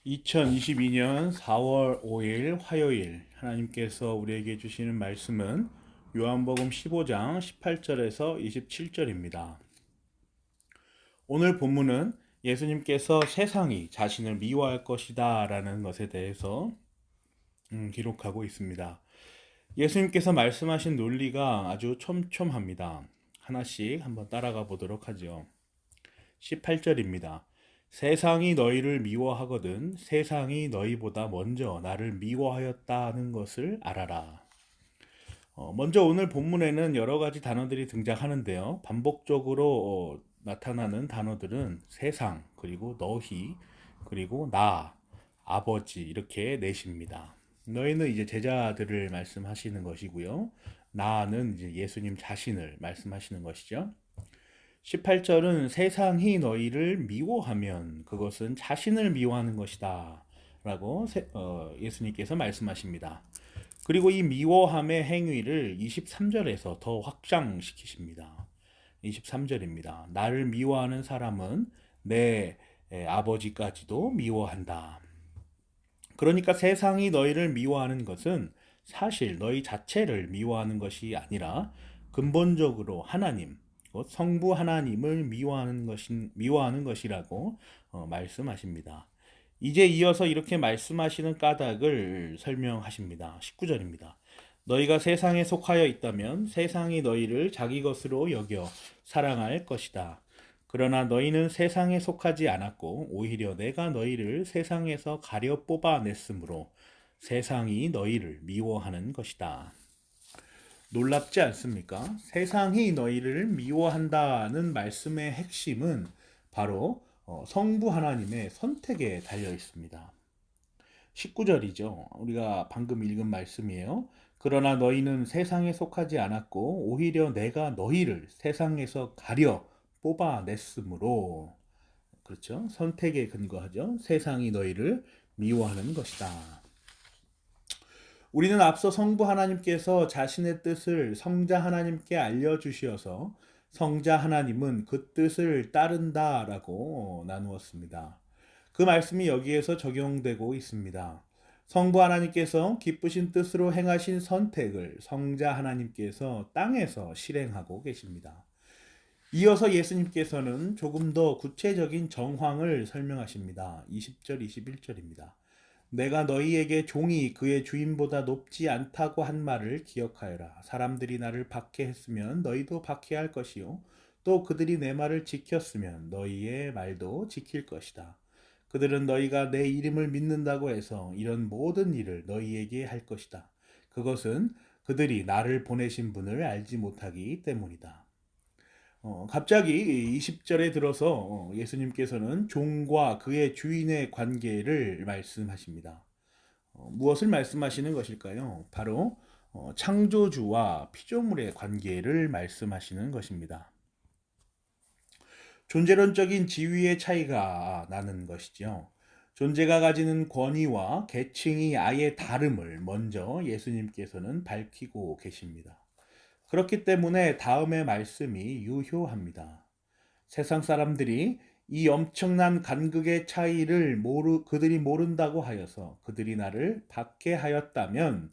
2022년 4월 5일 화요일 하나님께서 우리에게 주시는 말씀은 요한복음 15장 18절에서 27절입니다. 오늘 본문은 예수님께서 세상이 자신을 미워할 것이다 라는 것에 대해서 기록하고 있습니다. 예수님께서 말씀하신 논리가 아주 촘촘합니다. 하나씩 한번 따라가 보도록 하죠. 18절입니다. 세상이 너희를 미워하거든 세상이 너희보다 먼저 나를 미워하였다는 것을 알아라. 먼저 오늘 본문에는 여러 가지 단어들이 등장하는데요. 반복적으로 나타나는 단어들은 세상, 그리고 너희, 그리고 나, 아버지 이렇게 넷입니다. 너희는 이제 제자들을 말씀하시는 것이고요. 나는 이제 예수님 자신을 말씀하시는 것이죠. 18절은 세상이 너희를 미워하면 그것은 자신을 미워하는 것이다 라고 예수님께서 말씀하십니다. 그리고 이 미워함의 행위를 23절에서 더 확장시키십니다. 23절입니다. 나를 미워하는 사람은 내 아버지까지도 미워한다. 그러니까 세상이 너희를 미워하는 것은 사실 너희 자체를 미워하는 것이 아니라 근본적으로 하나님, 성부 하나님을 미워하는 것이라고 말씀하십니다. 이제 이어서 이렇게 말씀하시는 까닭을 설명하십니다. 19절입니다. 너희가 세상에 속하여 있다면 세상이 너희를 자기 것으로 여겨 사랑할 것이다. 그러나 너희는 세상에 속하지 않았고 오히려 내가 너희를 세상에서 가려 뽑아냈으므로 세상이 너희를 미워하는 것이다. 놀랍지 않습니까? 세상이 너희를 미워한다는 말씀의 핵심은 바로 성부 하나님의 선택에 달려 있습니다. 19절이죠. 우리가 방금 읽은 말씀이에요. 그러나 너희는 세상에 속하지 않았고 오히려 내가 너희를 세상에서 가려 뽑아냈으므로, 그렇죠? 선택에 근거하죠. 세상이 너희를 미워하는 것이다. 우리는 앞서 성부 하나님께서 자신의 뜻을 성자 하나님께 알려주시어서 성자 하나님은 그 뜻을 따른다라고 나누었습니다. 그 말씀이 여기에서 적용되고 있습니다. 성부 하나님께서 기쁘신 뜻으로 행하신 선택을 성자 하나님께서 땅에서 실행하고 계십니다. 이어서 예수님께서는 조금 더 구체적인 정황을 설명하십니다. 20절, 21절입니다. 내가 너희에게 종이 그의 주인보다 높지 않다고 한 말을 기억하여라. 사람들이 나를 박해했으면 너희도 박해할 것이요. 또 그들이 내 말을 지켰으면 너희의 말도 지킬 것이다. 그들은 너희가 내 이름을 믿는다고 해서 이런 모든 일을 너희에게 할 것이다. 그것은 그들이 나를 보내신 분을 알지 못하기 때문이다. 갑자기 20절에 들어서 예수님께서는 종과 그의 주인의 관계를 말씀하십니다. 무엇을 말씀하시는 것일까요? 바로 창조주와 피조물의 관계를 말씀하시는 것입니다. 존재론적인 지위의 차이가 나는 것이죠. 존재가 가지는 권위와 계층이 아예 다름을 먼저 예수님께서는 밝히고 계십니다. 그렇기 때문에 다음의 말씀이 유효합니다. 세상 사람들이 이 엄청난 간극의 차이를 그들이 모른다고 하여서 그들이 나를 박해하였다면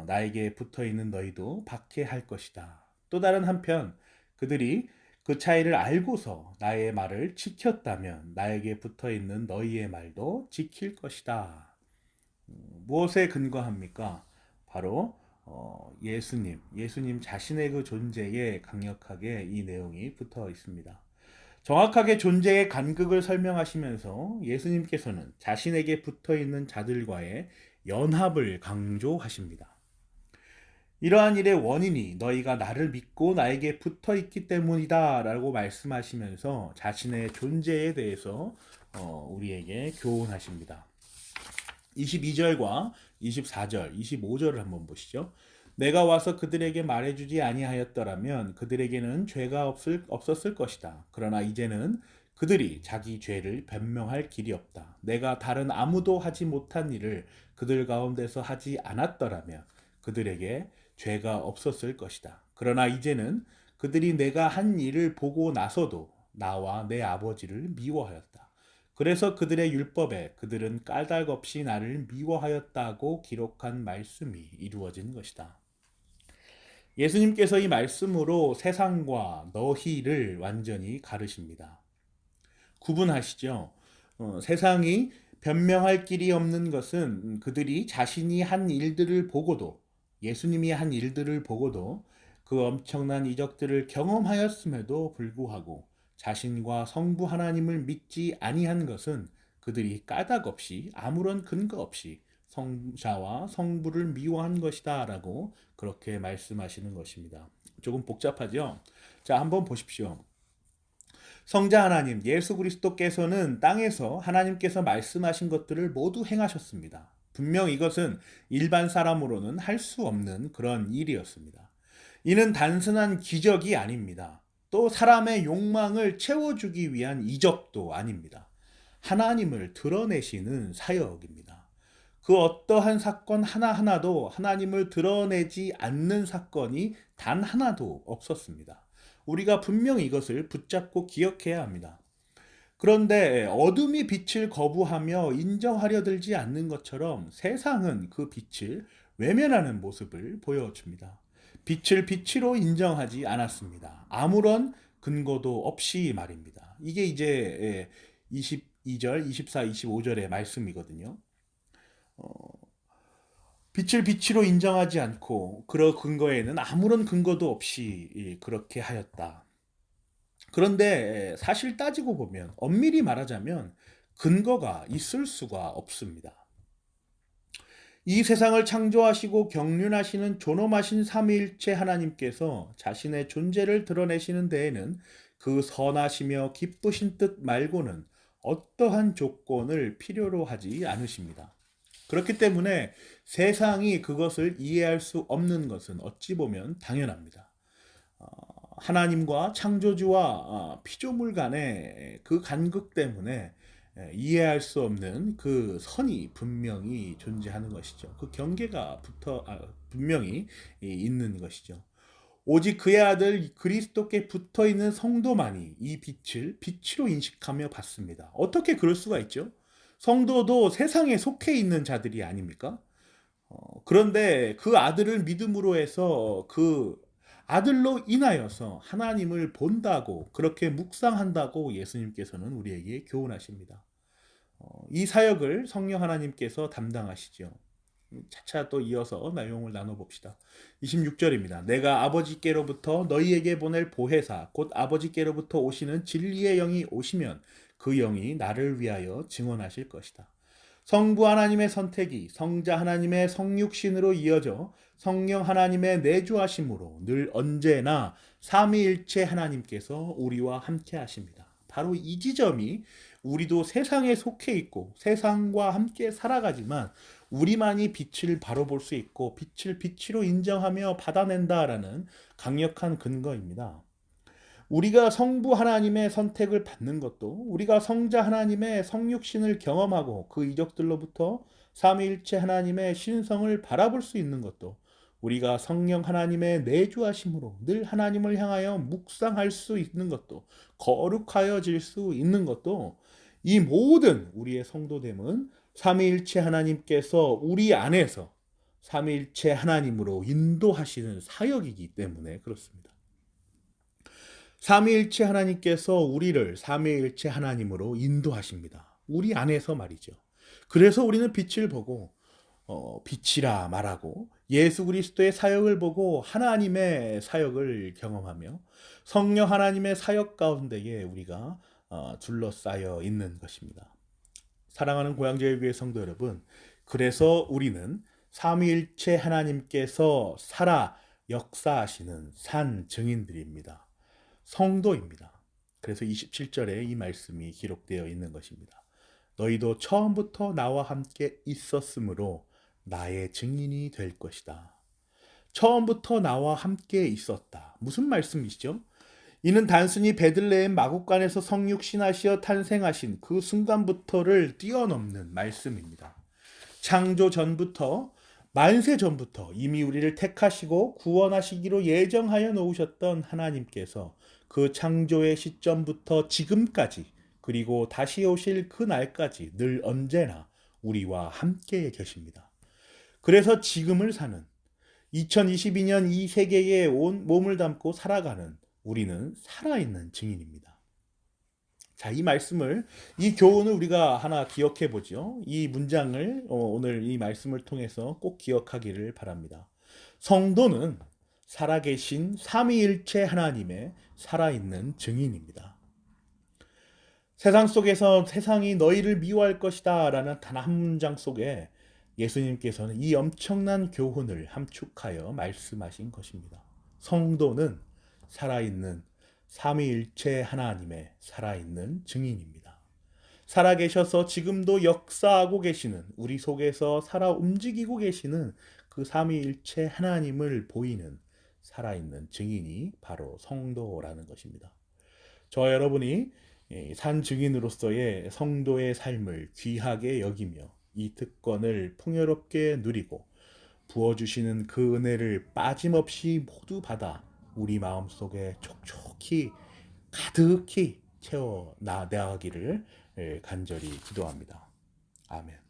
나에게 붙어 있는 너희도 박해할 것이다. 또 다른 한편 그들이 그 차이를 알고서 나의 말을 지켰다면 나에게 붙어 있는 너희의 말도 지킬 것이다. 무엇에 근거합니까? 바로 예수님 자신의 그 존재에 강력하게 이 내용이 붙어 있습니다. 정확하게 존재의 간극을 설명하시면서 예수님께서는 자신에게 붙어 있는 자들과의 연합을 강조하십니다. 이러한 일의 원인이 너희가 나를 믿고 나에게 붙어 있기 때문이다 라고 말씀하시면서 자신의 존재에 대해서 우리에게 교훈하십니다. 22절과 24절, 25절을 한번 보시죠. 내가 와서 그들에게 말해주지 아니하였더라면 그들에게는 죄가 없었을 것이다. 그러나 이제는 그들이 자기 죄를 변명할 길이 없다. 내가 다른 아무도 하지 못한 일을 그들 가운데서 하지 않았더라면 그들에게 죄가 없었을 것이다. 그러나 이제는 그들이 내가 한 일을 보고 나서도 나와 내 아버지를 미워하였다. 그래서 그들의 율법에 그들은 까닭 없이 나를 미워하였다고 기록한 말씀이 이루어진 것이다. 예수님께서 이 말씀으로 세상과 너희를 완전히 가르십니다. 구분하시죠. 세상이 변명할 길이 없는 것은 그들이 자신이 한 일들을 보고도, 예수님이 한 일들을 보고도 그 엄청난 이적들을 경험하였음에도 불구하고 자신과 성부 하나님을 믿지 아니한 것은 그들이 까닭 없이 아무런 근거 없이 성자와 성부를 미워한 것이다 라고 그렇게 말씀하시는 것입니다. 조금 복잡하죠? 자, 한번 보십시오. 성자 하나님 예수 그리스도께서는 땅에서 하나님께서 말씀하신 것들을 모두 행하셨습니다. 분명 이것은 일반 사람으로는 할 수 없는 그런 일이었습니다. 이는 단순한 기적이 아닙니다. 또 사람의 욕망을 채워주기 위한 이적도 아닙니다. 하나님을 드러내시는 사역입니다. 그 어떠한 사건 하나하나도 하나님을 드러내지 않는 사건이 단 하나도 없었습니다. 우리가 분명히 이것을 붙잡고 기억해야 합니다. 그런데 어둠이 빛을 거부하며 인정하려 들지 않는 것처럼 세상은 그 빛을 외면하는 모습을 보여줍니다. 빛을 빛으로 인정하지 않았습니다. 아무런 근거도 없이 말입니다. 이게 이제 22절, 24, 25절의 말씀이거든요. 빛을 빛으로 인정하지 않고 그런 근거에는 아무런 근거도 없이 그렇게 하였다. 그런데 사실 따지고 보면 엄밀히 말하자면 근거가 있을 수가 없습니다. 이 세상을 창조하시고 경륜하시는 존엄하신 삼위일체 하나님께서 자신의 존재를 드러내시는 데에는 그 선하시며 기쁘신 뜻 말고는 어떠한 조건을 필요로 하지 않으십니다. 그렇기 때문에 세상이 그것을 이해할 수 없는 것은 어찌 보면 당연합니다. 하나님과 창조주와 피조물 간의 그 간극 때문에 이해할 수 없는 그 선이 분명히 존재하는 것이죠. 그 경계가 분명히 있는 것이죠. 오직 그의 아들 그리스도께 붙어 있는 성도만이 이 빛을 빛으로 인식하며 받습니다. 어떻게 그럴 수가 있죠? 성도도 세상에 속해 있는 자들이 아닙니까? 그런데 그 아들을 믿음으로 해서 그 아들로 인하여서 하나님을 본다고 그렇게 묵상한다고 예수님께서는 우리에게 교훈하십니다. 이 사역을 성령 하나님께서 담당하시죠. 차차 또 이어서 내용을 나눠봅시다. 26절입니다. 내가 아버지께로부터 너희에게 보낼 보혜사 곧 아버지께로부터 오시는 진리의 영이 오시면 그 영이 나를 위하여 증언하실 것이다. 성부 하나님의 선택이 성자 하나님의 성육신으로 이어져 성령 하나님의 내주하심으로 늘 언제나 삼위일체 하나님께서 우리와 함께 하십니다. 바로 이 지점이 우리도 세상에 속해 있고 세상과 함께 살아가지만 우리만이 빛을 바로 볼 수 있고 빛을 빛으로 인정하며 받아낸다라는 강력한 근거입니다. 우리가 성부 하나님의 선택을 받는 것도 우리가 성자 하나님의 성육신을 경험하고 그 이적들로부터 삼위일체 하나님의 신성을 바라볼 수 있는 것도 우리가 성령 하나님의 내주하심으로 늘 하나님을 향하여 묵상할 수 있는 것도 거룩하여질 수 있는 것도 이 모든 우리의 성도됨은 삼위일체 하나님께서 우리 안에서 삼위일체 하나님으로 인도하시는 사역이기 때문에 그렇습니다. 삼위일체 하나님께서 우리를 삼위일체 하나님으로 인도하십니다. 우리 안에서 말이죠. 그래서 우리는 빛을 보고 빛이라 말하고 예수 그리스도의 사역을 보고 하나님의 사역을 경험하며 성령 하나님의 사역 가운데에 우리가 둘러싸여 있는 것입니다. 사랑하는 고향제일교회 성도 여러분, 그래서 우리는 삼위일체 하나님께서 살아 역사하시는 산 증인들입니다. 성도입니다. 그래서 27절에 이 말씀이 기록되어 있는 것입니다. 너희도 처음부터 나와 함께 있었으므로 나의 증인이 될 것이다. 처음부터 나와 함께 있었다. 무슨 말씀이시죠? 이는 단순히 베들레헴 마구간에서 성육신하시어 탄생하신 그 순간부터를 뛰어넘는 말씀입니다. 창조 전부터 만세 전부터 이미 우리를 택하시고 구원하시기로 예정하여 놓으셨던 하나님께서 그 창조의 시점부터 지금까지 그리고 다시 오실 그 날까지 늘 언제나 우리와 함께 계십니다. 그래서 지금을 사는 2022년 이 세계에 온 몸을 담고 살아가는 우리는 살아있는 증인입니다. 자, 이 말씀을, 이 교훈을 우리가 하나 기억해 보죠. 이 문장을 오늘 이 말씀을 통해서 꼭 기억하기를 바랍니다. 성도는 살아계신 삼위일체 하나님의 살아있는 증인입니다. 세상 속에서 세상이 너희를 미워할 것이다 라는 단 한 문장 속에 예수님께서는 이 엄청난 교훈을 함축하여 말씀하신 것입니다. 성도는 살아있는 삼위일체 하나님의 살아있는 증인입니다. 살아계셔서 지금도 역사하고 계시는, 우리 속에서 살아 움직이고 계시는 그 삼위일체 하나님을 보이는 살아있는 증인이 바로 성도라는 것입니다. 저와 여러분이 산 증인으로서의 성도의 삶을 귀하게 여기며 이 특권을 풍요롭게 누리고 부어주시는 그 은혜를 빠짐없이 모두 받아 우리 마음속에 촉촉히 가득히 채워 나가기를 간절히 기도합니다. 아멘.